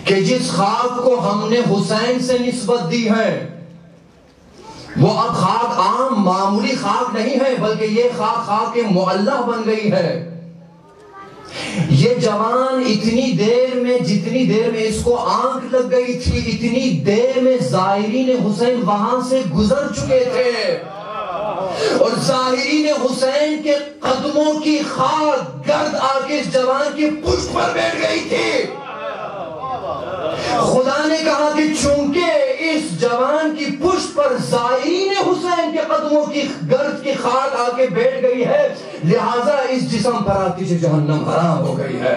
کہ جس خاک کو ہم نے حسین سے نسبت دی ہے وہ اب خاک عام معمولی خاک نہیں ہے، بلکہ یہ خاک معلّہ بن گئی ہے۔ یہ جوان اتنی دیر میں، جتنی دیر میں اس کو آنکھ لگ گئی تھی، اتنی دیر میں زائرین حسین وہاں سے گزر چکے تھے، اور زائرین حسین کے قدموں کی خاک گرد آ کے اس جوان کی پشت پر بیٹھ گئی تھی۔ خدا نے کہا کہ چونکہ اس جوان کی پشت پر زائرین حسین کے قدموں کی گرد کی خاک آ کے بیٹھ گئی ہے، لہٰذا اس جسم پر آتش جہنم حرام ہو گئی ہے۔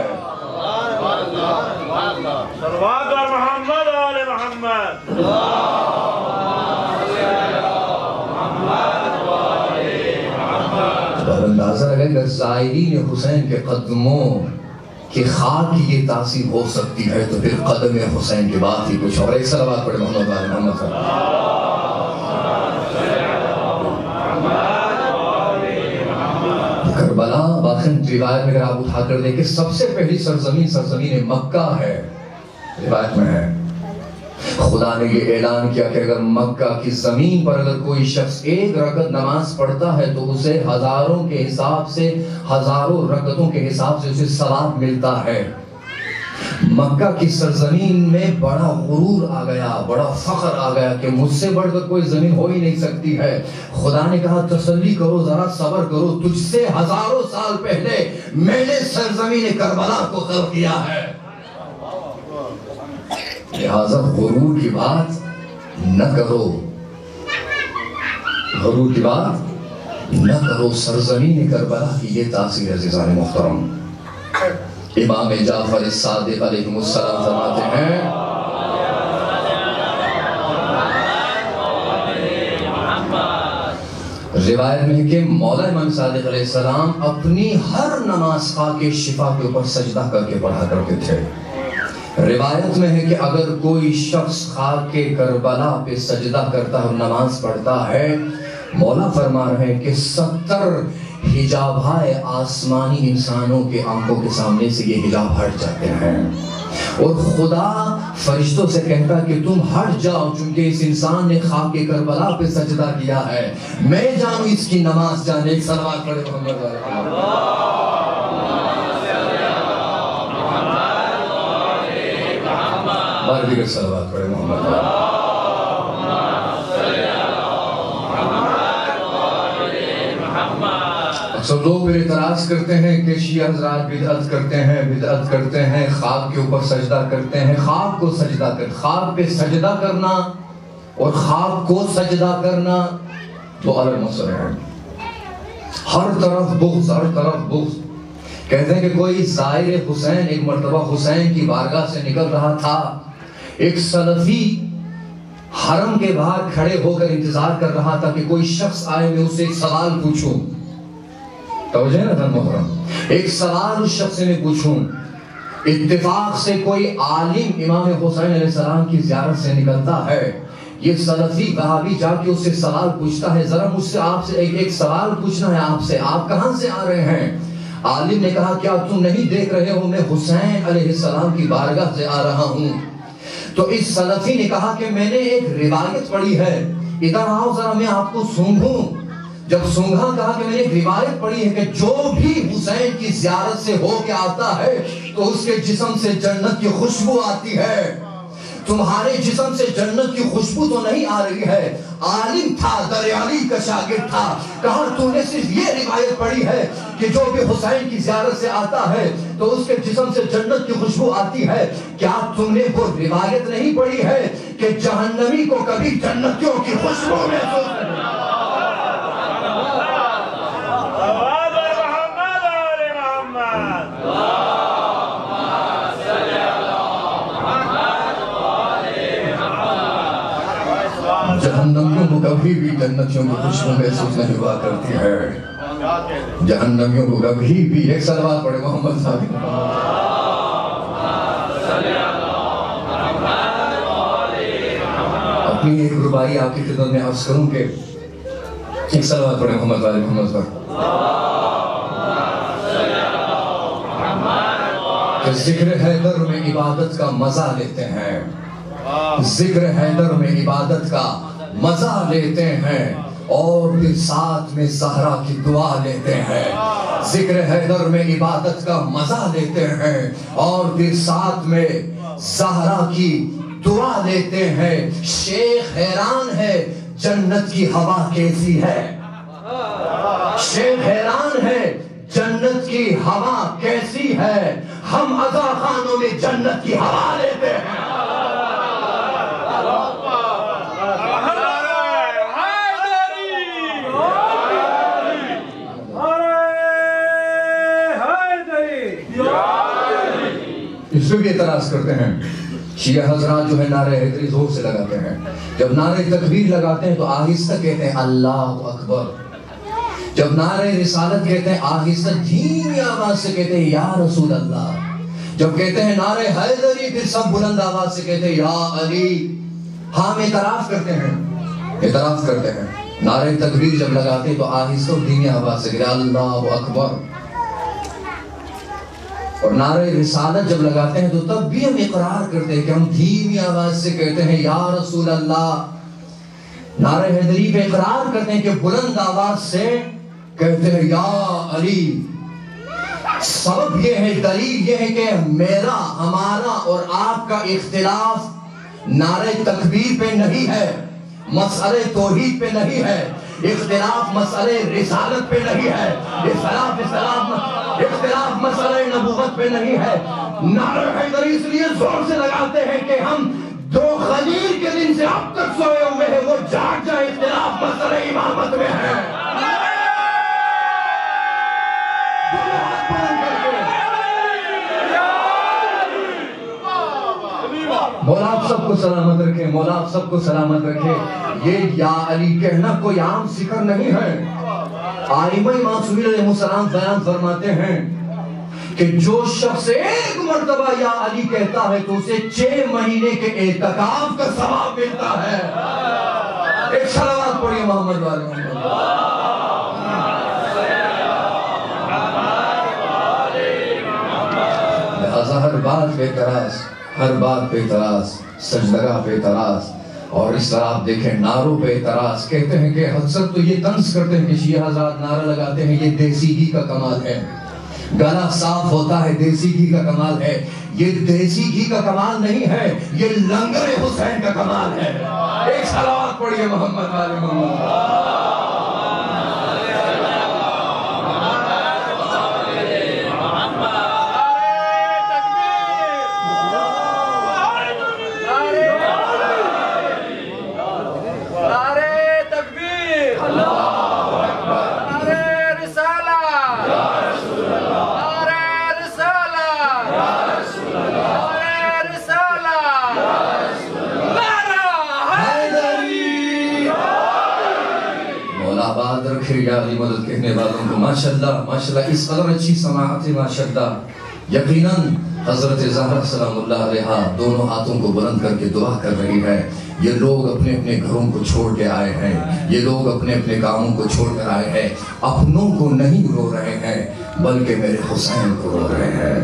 صلوات بر محمد آل محمد۔ اور اندازہ لگے کہ زائرین حسین کے قدموں کہ خاک کی یہ تاثیر ہو سکتی ہے تو پھر قدم حسین کی بات ہی کچھ اور۔ ایک صلوات پڑھے محمد آل محمد۔ کربلا باخن روایت میں اگر آپ اٹھا کر دیکھیں سب سے پہلی سرزمین مکہ ہے، روایت میں ہے خدا نے یہ اعلان کیا کہ اگر مکہ کی زمین پر اگر کوئی شخص ایک رکعت نماز پڑھتا ہے تو اسے ہزاروں رکعتوں کے حساب سے اسے ثواب ملتا ہے۔ مکہ کی سرزمین میں بڑا غرور آ گیا، بڑا فخر آ گیا کہ مجھ سے بڑھ کر کوئی زمین ہو ہی نہیں سکتی ہے۔ خدا نے کہا تسلی کرو، ذرا صبر کرو، تجھ سے ہزاروں سال پہلے میں نے سرزمین کربلا کو خلق کیا ہے۔ لہذا غرور کی بات نہ کرو، غرور کی بات نہ کرو۔ سرزمین کربلا کی یہ تاثیر عزیزان محترم، امام جعفر صادق علیہ السلام فرماتے ہیں روایت میں ہے کہ مولا امام صادق علیہ السلام اپنی ہر نماز خاک شفا کے اوپر سجدہ کر کے پڑھا کرتے تھے۔ روایت میں ہے کہ اگر کوئی شخص خاک کربلا پہ سجدہ کرتا اور نماز پڑھتا ہے، مولا فرما رہے ہیں کہ 70 حجابائے آسمانی انسانوں کے آنکھوں کے سامنے سے یہ حجاب ہٹ جاتے ہیں، اور خدا فرشتوں سے کہتا کہ تم ہٹ جاؤ چونکہ اس انسان نے خاک کربلا پہ سجدہ کیا ہے، میں جانوں اس کی نماز جانے۔ ایک صلوات پڑھے محمد دیگر صلوات پڑھے محمد۔ سب لوگ پھر اعتراض کرتے ہیں کہ شیعہ حضرات بدعت کرتے ہیں، خاک کے اوپر سجدہ کرتے ہیں۔ خاک کو سجدہ خاک پہ سجدہ کرنا اور خاک کو سجدہ کرنا دو الگ مسئلے ہیں۔ ہر طرف بغض۔ کہتے ہیں کہ کوئی زائر حسین ایک مرتبہ حسین کی بارگاہ سے نکل رہا تھا، ایک سلفی حرم کے باہر کھڑے ہو کر انتظار کر رہا تھا کہ کوئی شخص آئے میں اسے ایک سوال پوچھوں۔ توجہ نا دھن محترم، ایک سوال اس شخص سے میں پوچھوں۔ اتفاق سے کوئی عالم امام حسین علیہ السلام کی زیارت سے نکلتا ہے، یہ سلفی وہابی جا کے اس سے سوال پوچھتا ہے، ذرا مجھ سے آپ سے ایک سوال پوچھنا ہے آپ سے، آپ کہاں سے آ رہے ہیں؟ عالم نے کہا کیا تم نہیں دیکھ رہے ہو میں حسین علیہ السلام کی بارگاہ سے آ رہا ہوں؟ تو اس سلفی نے کہا کہ میں نے ایک روایت پڑھی ہے، ادھر آؤ ذرا میں آپ کو سونگھوں۔ جب سونگھا کہا کہ میں نے ایک روایت پڑھی ہے کہ جو بھی حسین کی زیارت سے ہو کے آتا ہے تو اس کے جسم سے جنت کی خوشبو آتی ہے، تمہارے جسم سے جنت کی خوشبو تو نہیں آ رہی ہے۔ عالم تھا، دریالی کا شاگرد تھا، کہا تو نے صرف یہ روایت پڑھی ہے کہ جو بھی حسین کی زیارت سے آتا ہے تو اس کے جسم سے جنت کی خوشبو آتی ہے، کیا تم نے وہ روایت نہیں پڑھی ہے کہ جہنمی کو کبھی جنتیوں کی خوشبو محسوس نہیں؟ جہنمیوں کو کبھی بھی جنتیوں کی خوشبو محسوس نہیں ہوا کرتی ہے، جہنمیوں کو کبھی بھی۔ ایک صلوات پڑھے محمد صادق۔ اپنی ایک ربائی آپ کی خدمت میں عرض کروں کہ ایک صلوات پڑھے محمد والے محمد پر کہ ذکر حیدر میں عبادت کا مزہ لیتے ہیں، ذکر حیدر میں عبادت کا مزہ لیتے ہیں، اور پھر ساتھ میں زہرا کی دعا لیتے ہیں۔ ذکر حیدر میں عبادت کا مزہ لیتے ہیں، اور پھر ساتھ میں زہرا کی دعا لیتے ہیں۔ شیخ حیران ہے جنت کی ہوا کیسی ہے، شیخ حیران ہے جنت کی ہوا کیسی ہے، ہم عزا خانوں میں جنت کی ہوا لیتے ہیں۔ اس پہ بھی اعتراض کرتے ہیں شیعہ حضرات جو ہے نعرہ حیدری زور سے لگاتے ہیں، جب نعرہ تکبیر لگاتے ہیں تو آہستہ کہتے ہیں اللہ اکبر، جب نعرہ رسالت کہتے ہیں آہستہ دھیمی آواز سے کہتے ہیں یا رسول اللہ، جب کہتے ہیں نعرہ حیدری پھر سب بلند آواز سے کہتے ہیں یا علی۔ ہم اعتراف کرتے ہیں، اعتراف کرتے ہیں نعرہ تکبیر جب لگاتے ہیں تو آہستہ اور دھیمی آواز سے کہتے ہیں اللہ اکبر، اور نعرہ رسالت جب لگاتے ہیں تو تب بھی ہم اقرار کرتے ہیں کہ ہم دھیمی آواز سے کہتے ہیں یا رسول اللہ۔ نعرہ حیدری پہ اقرار کرتے ہیں کہ بلند آواز سے کہتے ہیں یا علی۔ سبب یہ ہے، دلیل یہ ہے کہ میرا، ہمارا اور آپ کا اختلاف نعرہ تکبیر پہ نہیں ہے، مسئلہ توحید پہ نہیں ہے، اختلاف مسئلہ رسالت پہ نہیں ہے، اختلاف مسئلہ نبوت پہ نہیں ہے۔ نعرہ حیدری اس لیے زور سے لگاتے ہیں کہ ہم جو خلیل کے دن سے اب تک سوئے ہوئے ہیں وہ جاگ جائے، اختلاف مسئلہ امامت میں ہے۔ مولا آپ سب کو سلامت رکھے، مولا آپ سب کو سلامت رکھے۔ یہ یا علی کہنا کوئی عام ذکر نہیں ہے۔ ائمہ معصومین علیہ السلام بیان فرماتے ہیں کہ جو شخص ایک مرتبہ یا علی کہتا ہے تو اسے 6 مہینے کے اعتکاف کا ثواب ملتا ہے۔ ایک صلوات پڑھیے محمد والے لہذا ہر بات پہ اعتراض، ہر بات پہ اعتراض، سجدگاہ پہ اعتراض، اور اس طرح آپ دیکھیں نعروں پہ اعتراض۔ کہتے ہیں کہ حضرت تو یہ طنز کرتے ہیں کہ شیعہ حضرات نعرہ لگاتے ہیں یہ دیسی گھی کا کمال ہے، گلا صاف ہوتا ہے دیسی گھی کا کمال ہے۔ یہ دیسی گھی کا کمال نہیں ہے، یہ لنگر حسین کا کمال ہے۔ ایک صلوات پڑھیے محمد والے محمد۔ یا علی مدد کہنے والوں کو ماشاءاللہ ماشاءاللہ اس قدر اچھی سماعت ہے ماشاءاللہ۔ یقیناً حضرت زہرا سلام اللہ علیہا دونوں ہاتھوں کو بلند کر کے دعا کر رہی ہے۔ یہ لوگ اپنے اپنے گھروں کو چھوڑ کے آئے ہیں، یہ لوگ اپنے اپنے کاموں کو چھوڑ کر آئے ہیں، اپنوں کو نہیں رو رہے ہیں بلکہ میرے حسین کو رو رہے ہیں،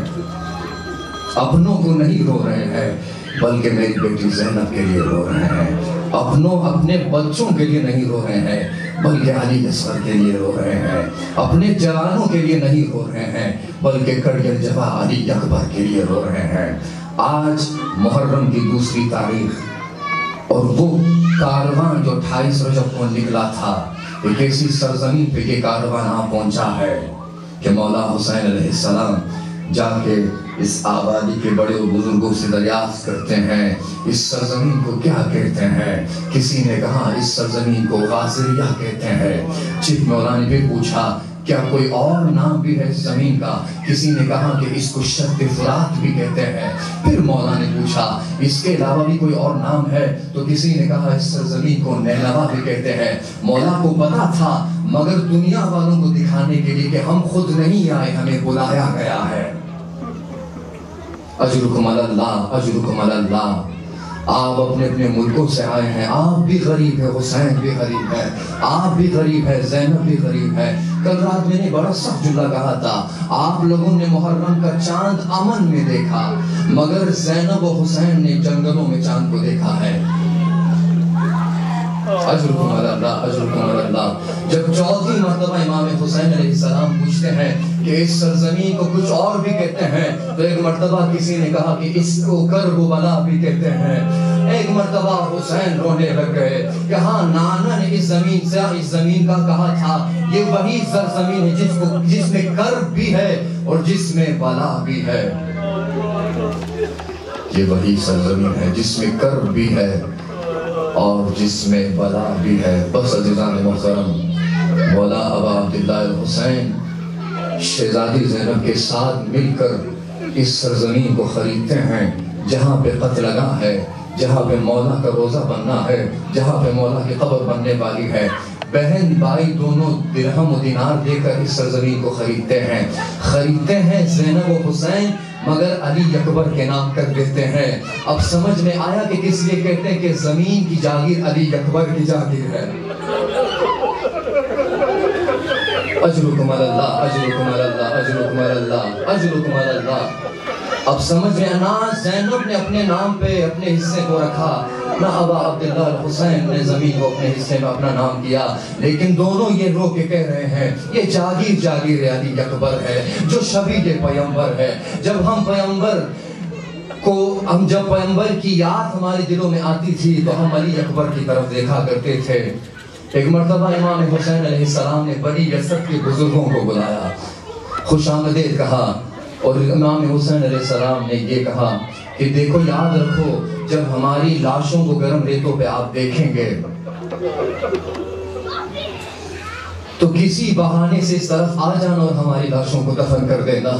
اپنوں کو نہیں رو رہے ہیں بلکہ میری بیٹی زینب کے لیے رو رہے ہیں، اپنے بچوں کے لیے نہیں رو رہے ہیں بلکہ علی اصغر کے لیے رو رہے ہیں، اپنے جوانوں کے لیے نہیں رو رہے ہیں بلکہ کڑگل جبا علی اکبر کے لیے رو رہے ہیں۔ آج محرم کی 2 تاریخ اور وہ کاروان جو 28 رجب کو نکلا تھا، ایک ایسی سرزمین پہ یہ کاروان آ پہنچا ہے کہ مولا حسین علیہ السلام جا کے اس آبادی کے بڑے بزرگوں سے دریافت کرتے ہیں اس سرزمین کو کیا کہتے ہیں۔ کسی نے کہا اس سرزمین کو غازریہ کہتے ہیں، چیف مولا نے بھی پوچھا کیا کوئی اور نام بھی ہے اس زمین کا، کسی نے کہا کہ اس کو شط فرات بھی کہتے ہیں، پھر مولا نے پوچھا اس کے علاوہ بھی کوئی اور نام ہے، تو کسی نے کہا اس سرزمین کو نینوا بھی کہتے ہیں۔ مولا کو پتا تھا مگر دنیا والوں کو دکھانے کے لیے کہ ہم خود نہیں آئے، ہمیں بلایا گیا ہے۔ اجرکم علی اللہ، اجرکم علی اللہ۔ آپ اپنے اپنے ملکوں سے آئے ہیں، آپ بھی غریب ہے، حسین بھی غریب ہے، آپ بھی غریب ہے، زینب بھی غریب ہے، کل رات میں نے بڑا سخت جملہ کہا تھا، آپ لوگوں نے محرم کا چاند امن میں دیکھا، مگر زینب و حسین نے جنگلوں میں چاند کو دیکھا ہے۔ اجرکم علی اللہ، اجرکم علی اللہ۔ جب چوتھی مرتبہ امام حسین علیہ السلام پوچھتے ہیں کہ اس سرزمین کو کچھ اور بھی کہتے ہیں، تو ایک مرتبہ کسی نے کہا کہ اس کو کربلا بھی کہتے ہیں۔ ایک مرتبہ حسین رونے لگ گئے کہ ہاں نانا نے اس زمین کا کہا تھا، یہ وہی سرزمین ہے جس میں کرب بھی ہے اور جس میں بلا بھی ہے۔ یہ وہی سرزمین ہے جس میں کرب بھی ہے اور جس میں بلا بھی ہے۔ بس عزیزان محترم، مولا ابا عبداللہ الحسین شہزادی زینب کے ساتھ مل کر اس سرزمین کو خریدتے ہیں جہاں پہ قتل لگا ہے، جہاں پہ مولا کا روزہ بننا ہے، جہاں پہ مولا کی قبر بننے والی ہے۔ بہن بھائی دونوں درہم و دینار دے کر اس سرزمین کو خریدتے ہیں زینب و حسین، مگر علی اکبر کے نام کر دیتے ہیں۔ اب سمجھ میں آیا کہ کس لیے کہتے ہیں کہ زمین کی جاگیر علی اکبر کی جاگیر ہے۔ اجرکم علی اللہ، اجرکم علی اللہ، اجرکم علی اللہ، اجرکم علی اللہ۔ اب سمجھ میں آنا، زینب نے اپنے نام پہ اپنے حصے کو رکھا، نہ ابا عبداللہ الحسین نے زمین کو اپنے حصے میں اپنا نام کیا، لیکن دونوں یہ رو کے کہہ رہے ہیں یہ جاگیر علی اکبر ہے جو شبیہ پیمبر ہے۔ جب پیمبر کی یاد ہمارے دلوں میں آتی تھی تو ہم علی اکبر کی طرف دیکھا کرتے تھے۔ ایک مرتبہ امام حسین علیہ السلام نے بڑی یزد کے بزرگوں کو بلایا، خوش آمدید کہا، اور امام حسین علیہ السلام نے یہ کہا کہ دیکھو یاد رکھو، جب ہماری لاشوں کو گرم ریتوں پہ آپ دیکھیں گے تو کسی بہانے سے اس طرف آ جانا اور ہماری لاشوں کو دفن کر دینا۔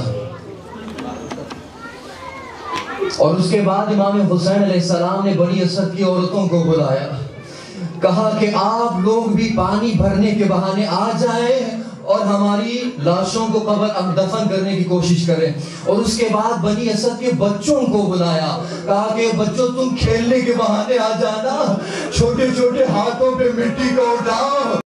اور اس کے بعد امام حسین علیہ السلام نے بنی اسد کی عورتوں کو بلایا، کہا کہ آپ لوگ بھی پانی بھرنے کے بہانے آ جائیں اور ہماری لاشوں کو قبر دفن کرنے کی کوشش کریں۔ اور اس کے بعد بنی اسد کے بچوں کو بلایا، کہا کہ بچوں تم کھیلنے کے بہانے آ جانا، چھوٹے چھوٹے ہاتھوں پہ مٹی کو اٹھاؤ۔